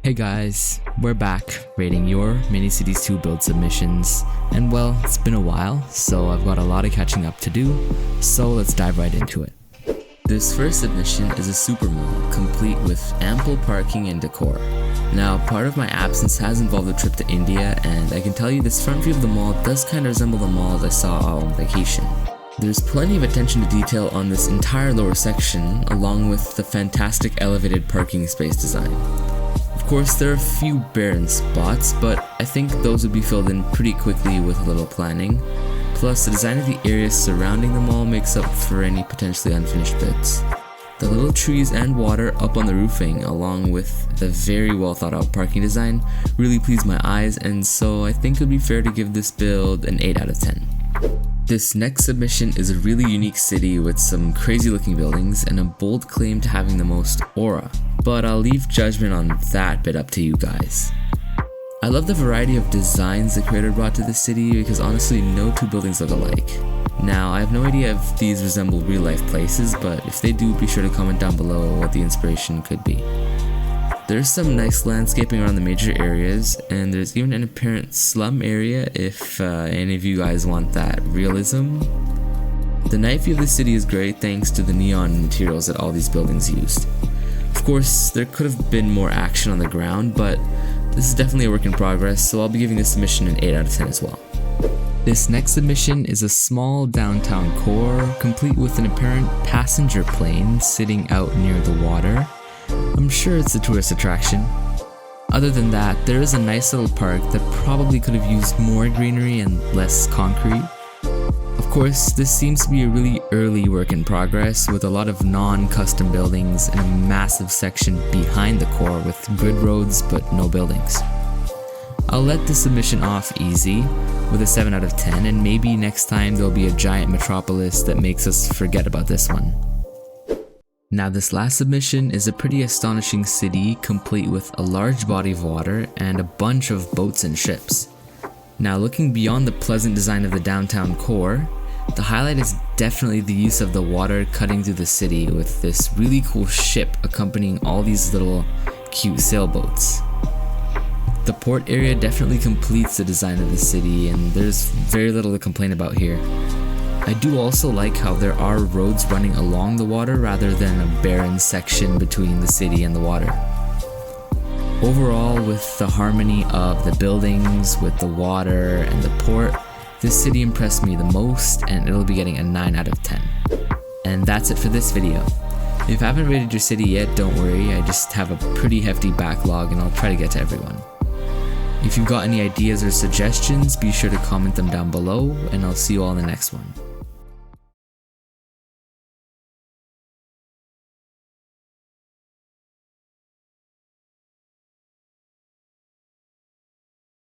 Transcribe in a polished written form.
Hey guys, we're back rating your Mini Cities 2 build submissions, and well, it's been a while, so I've got a lot of catching up to do, so let's dive right into it. This first submission is a super mall, complete with ample parking and decor. Now, part of my absence has involved a trip to India, and I can tell you this front view of the mall does kind of resemble the malls I saw on vacation. There's plenty of attention to detail on this entire lower section, along with the fantastic elevated parking space design. Of course, there are a few barren spots, but I think those would be filled in pretty quickly with a little planning. Plus, the design of the area surrounding the mall makes up for any potentially unfinished bits. The little trees and water up on the roofing, along with the very well thought out parking design, really pleased my eyes, and so I think it would be fair to give this build an 8 out of 10. This next submission is a really unique city with some crazy looking buildings and a bold claim to having the most aura, but I'll leave judgment on that bit up to you guys. I love the variety of designs the creator brought to the city because honestly no two buildings look alike. Now I have no idea if these resemble real life places, but if they do, be sure to comment down below what the inspiration could be. There's some nice landscaping around the major areas, and there's even an apparent slum area if any of you guys want that realism. The night view of the city is great thanks to the neon materials that all these buildings used. Of course, there could have been more action on the ground, but this is definitely a work in progress, so I'll be giving this submission an 8 out of 10 as well. This next submission is a small downtown core, complete with an apparent passenger plane sitting out near the water. I'm sure it's a tourist attraction. Other than that, there is a nice little park that probably could have used more greenery and less concrete. Of course, this seems to be a really early work in progress with a lot of non-custom buildings and a massive section behind the core with grid roads but no buildings. I'll let the submission off easy with a 7 out of 10, and maybe next time there'll be a giant metropolis that makes us forget about this one. Now this last submission is a pretty astonishing city complete with a large body of water and a bunch of boats and ships. Now looking beyond the pleasant design of the downtown core, the highlight is definitely the use of the water cutting through the city with this really cool ship accompanying all these little cute sailboats. The port area definitely completes the design of the city, and there's very little to complain about here. I do also like how there are roads running along the water rather than a barren section between the city and the water. Overall, with the harmony of the buildings, with the water, and the port, this city impressed me the most, and it'll be getting a 9 out of 10. And that's it for this video. If I haven't rated your city yet, don't worry, I just have a pretty hefty backlog and I'll try to get to everyone. If you've got any ideas or suggestions, be sure to comment them down below, and I'll see you all in the next one.